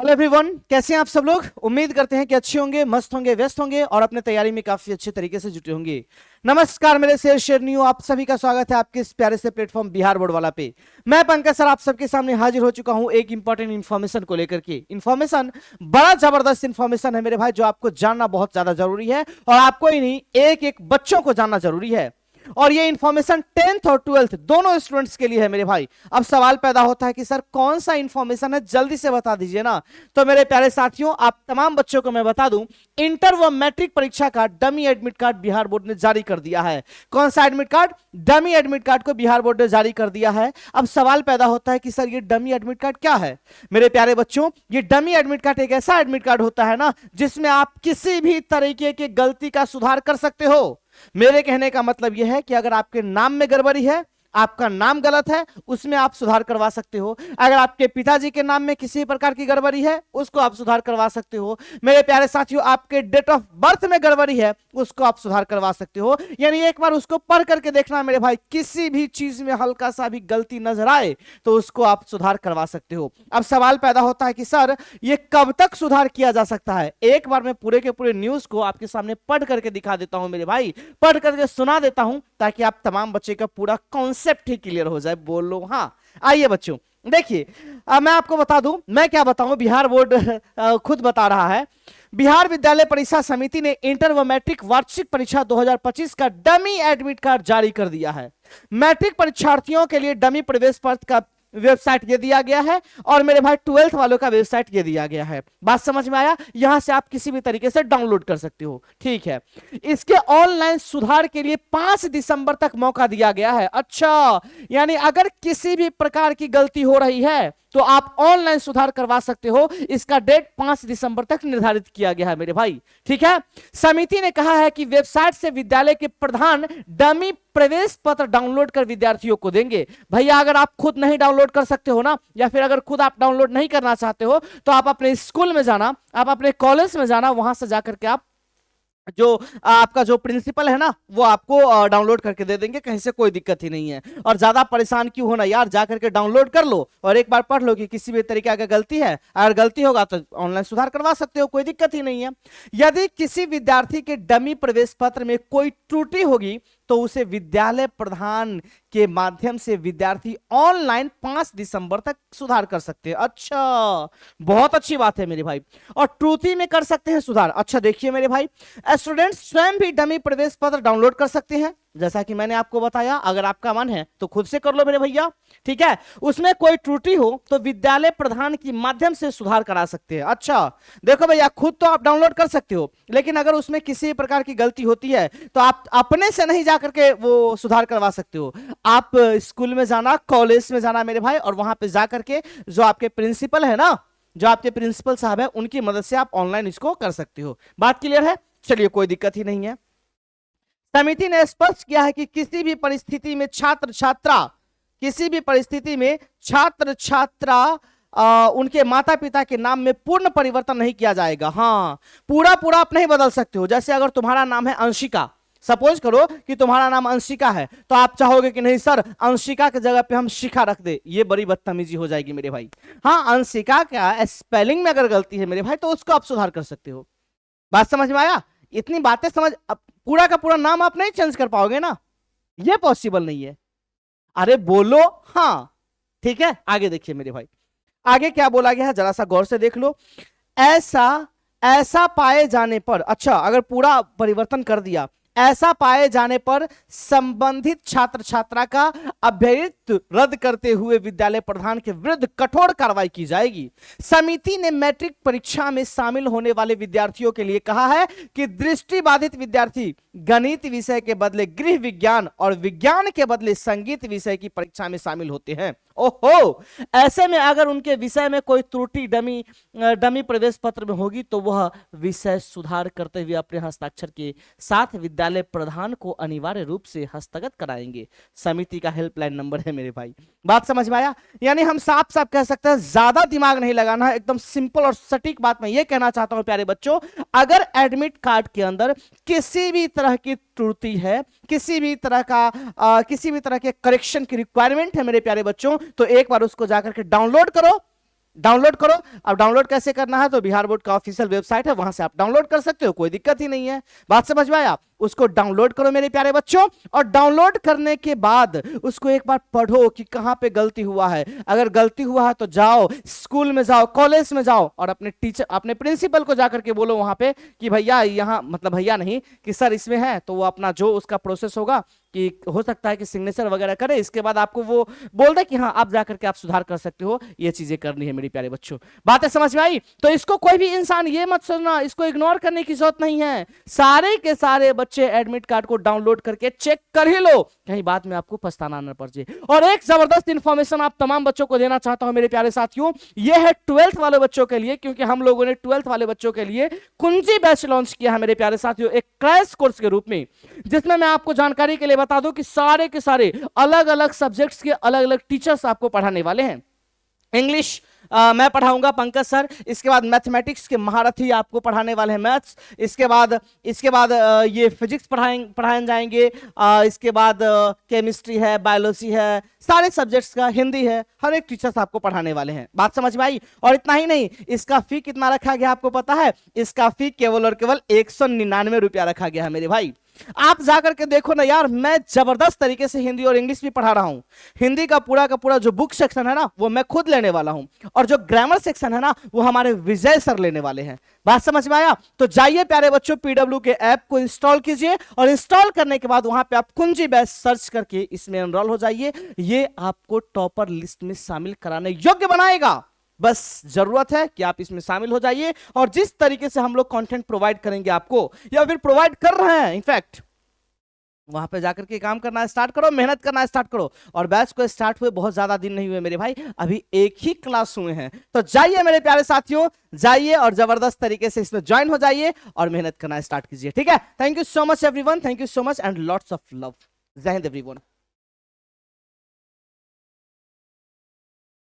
Hello everyone, कैसे हैं आप सब लोग। उम्मीद करते हैं कि अच्छे होंगे, मस्त होंगे, व्यस्त होंगे और अपने तैयारी में काफी अच्छे तरीके से जुटे होंगे। नमस्कार मेरे शेर न्यू, आप सभी का स्वागत है आपके इस प्यारे से प्लेटफॉर्म बिहार बोर्ड वाला पे। मैं पंकज सर आप सबके सामने हाजिर हो चुका हूं एक इंपॉर्टेंट इन्फॉर्मेशन को लेकर के। इन्फॉर्मेशन बड़ा जबरदस्त इन्फॉर्मेशन है मेरे भाई, जो आपको जानना बहुत ज्यादा जरूरी है और आपको ही नहीं, एक एक बच्चों को जानना जरूरी है। और ये इंफॉर्मेशन 10th और 12th दोनों स्टूडेंट्स के लिए है मेरे भाई। अब सवाल पैदा होता है कि सर कौन सा इंफॉर्मेशन है, जल्दी से बता दीजिए ना। तो मेरे प्यारे साथियों, आप तमाम बच्चों को मैं बता दूं, इंटर व मैट्रिक परीक्षा का dummy admit card Bihar board ने जारी कर दिया है। कौन सा admit card? Dummy admit card को बिहार बोर्ड ने जारी कर दिया है। अब सवाल पैदा होता है कि सर ये डमी एडमिट कार्ड क्या है। मेरे प्यारे बच्चों, ये डमी एडमिट कार्ड एक ऐसा एडमिट कार्ड होता है ना, जिसमें आप किसी भी तरीके की गलती का सुधार कर सकते हो। मेरे कहने का मतलब यह है कि अगर आपके नाम में गड़बड़ी है, आपका नाम गलत है, उसमें आप सुधार करवा सकते हो। अगर आपके पिताजी के नाम में किसी प्रकार की गड़बड़ी है, उसको आप सुधार करवा सकते हो। मेरे प्यारे साथियों, आपके डेट ऑफ बर्थ में गड़बड़ी है, उसको आप सुधार करवा सकते हो। यानी एक बार उसको पढ़ करके देखना मेरे भाई, किसी भी चीज में हल्का सा भी गलती नजर आए तो उसको आप सुधार करवा सकते हो। अब सवाल पैदा होता है कि सर ये कब तक सुधार किया जा सकता है। एक बार मैं पूरे के पूरे न्यूज को आपके सामने पढ़ करके दिखा देता हूं मेरे भाई, पढ़ करके सुना देता हूं, ताकि आप तमाम बच्चे का पूरा कॉन्सेप्ट ही क्लियर हो जाए। बोलो हाँ। आइए बच्चों, देखिए, मैं आपको बता दूं, मैं क्या बताऊं, बिहार बोर्ड खुद बता रहा है। बिहार विद्यालय परीक्षा समिति ने इंटर व मैट्रिक वार्षिक परीक्षा 2025 का डमी एडमिट कार्ड जारी कर दिया है। मैट्रिक परीक्षार्थियों के लिए डमी प्रवेश पत्र का वेबसाइट ये दिया गया है और मेरे भाई 12th वालों का वेबसाइट ये दिया गया है। बात समझ में आया? यहां से आप किसी भी तरीके से डाउनलोड कर सकते हो, ठीक है। इसके ऑनलाइन सुधार के लिए 5 दिसंबर तक मौका दिया गया है। अच्छा, यानी अगर किसी भी प्रकार की गलती हो रही है तो आप ऑनलाइन सुधार करवा सकते हो। इसका डेट 5 दिसंबर तक निर्धारित किया गया है मेरे भाई, ठीक है। समिति ने कहा है कि वेबसाइट से विद्यालय के प्रधान डमी प्रवेश पत्र डाउनलोड कर विद्यार्थियों को देंगे। भैया अगर आप खुद नहीं डाउनलोड कर सकते हो ना, या फिर अगर खुद आप डाउनलोड नहीं करना चाहते हो, तो आप अपने स्कूल में जाना, आप अपने कॉलेज में जाना, वहां से जाकर के आप जो आपका जो प्रिंसिपल है ना, वो आपको डाउनलोड करके दे देंगे। कहीं से कोई दिक्कत ही नहीं है। और ज्यादा परेशान क्यों होना यार, जा करके डाउनलोड कर लो और एक बार पढ़ लो कि किसी भी तरीके का गलती है। अगर गलती होगा तो ऑनलाइन सुधार करवा सकते हो, कोई दिक्कत ही नहीं है। यदि किसी विद्यार्थी के डमी प्रवेश पत्र में कोई त्रुटि होगी तो उसे विद्यालय प्रधान के माध्यम से विद्यार्थी ऑनलाइन 5 दिसंबर तक सुधार कर सकते हैं। अच्छा, बहुत अच्छी बात है मेरे भाई। और त्रुटि में कर सकते हैं सुधार। अच्छा देखिए मेरे भाई, स्टूडेंट्स स्वयं भी डमी प्रवेश पत्र डाउनलोड कर सकते हैं। जैसा कि मैंने आपको बताया, अगर आपका मन है तो खुद से कर लो मेरे भैया, ठीक है। उसमें कोई त्रुटि हो तो विद्यालय प्रधान के माध्यम से सुधार करा सकते हैं। अच्छा देखो भैया, खुद तो आप डाउनलोड कर सकते हो, लेकिन अगर उसमें किसी प्रकार की गलती होती है तो आप अपने से नहीं जाकर के वो सुधार करवा सकते हो। आप स्कूल में जाना, कॉलेज में जाना मेरे भाई, और वहां पे जाकर के जो आपके प्रिंसिपल है ना, जो आपके प्रिंसिपल साहब है, उनकी मदद से आप ऑनलाइन इसको कर सकते हो। बात क्लियर है? चलिए, कोई दिक्कत ही नहीं है। समिति ने स्पष्ट किया है कि किसी भी परिस्थिति में छात्र छात्रा, किसी भी परिस्थिति में छात्र छात्रा उनके माता पिता के नाम में पूर्ण परिवर्तन नहीं किया जाएगा। हाँ, पूरा पूरा आप नहीं बदल सकते हो। जैसे अगर तुम्हारा नाम है अंशिका, सपोज करो कि तुम्हारा नाम अंशिका है, तो आप चाहोगे कि नहीं सर अंशिका की जगह पे हम शिखा रख दे, ये बड़ी बदतमीजी हो जाएगी मेरे भाई। हाँ, अंशिका का स्पेलिंग में अगर गलती है मेरे भाई तो उसको आप सुधार कर सकते हो। बात समझ में आया? इतनी बातें समझ, पूरा का पूरा नाम आप नहीं चेंज कर पाओगे ना, ये पॉसिबल नहीं है। अरे बोलो हाँ, ठीक है। आगे देखिए मेरे भाई, आगे क्या बोला गया है जरा सा गौर से देख लो। ऐसा ऐसा पाए जाने पर, अच्छा अगर पूरा परिवर्तन कर दिया, ऐसा पाए जाने पर संबंधित छात्र छात्रा का अभ्यर्थित्व रद्द करते हुए विद्यालय प्रधान के विरुद्ध कठोर कार्रवाई की जाएगी। समिति ने मैट्रिक परीक्षा में शामिल होने वाले विद्यार्थियों के लिए कहा है कि दृष्टिबाधित विद्यार्थी गणित विषय के बदले गृह विज्ञान और विज्ञान के बदले संगीत विषय की परीक्षा में शामिल होते हैं। ओहो, ऐसे में अगर उनके विषय में कोई त्रुटि डमी प्रवेश पत्र में होगी तो वह विषय सुधार करते हुए अपने हस्ताक्षर के साथ विद्यालय प्रधान को अनिवार्य रूप से हस्तगत कराएंगे। समिति का हेल्पलाइन नंबर है मेरे भाई। बात समझ में आया? यानी हम साफ साफ कह सकते हैं, ज्यादा दिमाग नहीं लगाना है, एकदम सिंपल और सटीक बात मैं ये कहना चाहता हूं प्यारे बच्चों। अगर एडमिट कार्ड के अंदर किसी भी तरह की त्रुटि है, किसी भी तरह के करेक्शन की रिक्वायरमेंट है मेरे प्यारे बच्चों, तो एक बार उसको जाकर के डाउनलोड करो डाउनलोड करो। अब डाउनलोड कैसे करना है, तो बिहार बोर्ड का ऑफिशियल वेबसाइट है, वहां से आप डाउनलोड कर सकते हो, कोई दिक्कत ही नहीं है। बात समझ में आया? उसको डाउनलोड करो मेरे प्यारे बच्चों, और डाउनलोड करने के बाद उसको एक बार पढ़ो कि कहां पे गलती हुआ है। अगर गलती हुआ है तो जाओ, स्कूल में जाओ, कॉलेज में जाओ, और अपने टीचर, अपने प्रिंसिपल को जाकर के बोलो वहां पे कि भैया यहाँ, मतलब भैया नहीं कि सर इसमें है, तो वो अपना जो उसका प्रोसेस होगा कि हो सकता है कि सिग्नेचर वगैरह करे, इसके बाद आपको वो बोल दे कि हाँ आप जाकर के आप सुधार कर सकते हो, ये चीजें करनी है मेरे प्यारे बच्चों। बातें समझ में आई? तो इसको कोई भी इंसान ये मत सोचना, इसको इग्नोर करने की जरूरत नहीं है। सारे के सारे बच्चे एडमिट कार्ड को डाउनलोड करके चेक कर ही लो, कहीं बाद में आपको पछताना न पड़ जाए। और एक जबरदस्त इंफॉर्मेशन आप तमाम बच्चों को देना चाहता हूं मेरे प्यारे साथियों, ये है 12th वाले बच्चों के लिए, क्योंकि हम लोगों ने 12th वाले बच्चों के लिए कुंजी बैच लॉन्च किया है मेरे प्यारे साथियों, एक क्रैश कोर्स के रूप में, जिसमें मैं आपको जानकारी के लिए बता दूं कि सारे के सारे अलग अलग सब्जेक्ट्स के अलग अलग टीचर्स आपको पढ़ाने वाले हैं। इंग्लिश मैं पढ़ाऊंगा पंकज सर, इसके बाद मैथमेटिक्स के महारथी आपको पढ़ाने वाले हैं मैथ्स, इसके बाद ये फिजिक्स पढ़ाए जाएंगे, इसके बाद केमिस्ट्री है, बायोलॉजी है, सारे सब्जेक्ट्स का, हिंदी है, हर एक टीचर्स आपको पढ़ाने वाले हैं। बात समझ में आई? और इतना ही नहीं, इसका फी कितना रखा गया आपको पता है? इसका फी केवल और केवल 199 रुपया रखा गया है मेरे भाई। आप जाकर के देखो ना यार, मैं जबरदस्त तरीके से हिंदी और इंग्लिश भी पढ़ा रहा हूं। हिंदी का पूरा जो बुक सेक्शन है ना, वो मैं खुद लेने वाला हूं, और जो ग्रामर सेक्शन है ना, वो हमारे विजय सर लेने वाले हैं। बात समझ में आया? तो जाइए प्यारे बच्चों, पीडब्ल्यू के ऐप को इंस्टॉल कीजिए, और इंस्टॉल करने के बाद वहां पे आप कुंजी बैच सर्च करके इसमें एनरोल हो जाइए। ये आपको टॉपर लिस्ट में शामिल कराने योग्य बनाएगा। बस जरूरत है कि आप इसमें शामिल हो जाइए, और जिस तरीके से हम लोग कंटेंट प्रोवाइड करेंगे आपको, या फिर प्रोवाइड कर रहे हैं इनफैक्ट, वहां पे जाकर के काम करना स्टार्ट करो, मेहनत करना स्टार्ट करो। और बैच को स्टार्ट हुए बहुत ज्यादा दिन नहीं हुए मेरे भाई, अभी एक ही क्लास हुए हैं। तो जाइए मेरे प्यारे साथियों, जाइए और जबरदस्त तरीके से इसमें ज्वाइन हो जाइए और मेहनत करना स्टार्ट कीजिए। ठीक है? Thank you so much everyone, thank you so much and lots of love. जय हिंद एवरीवन।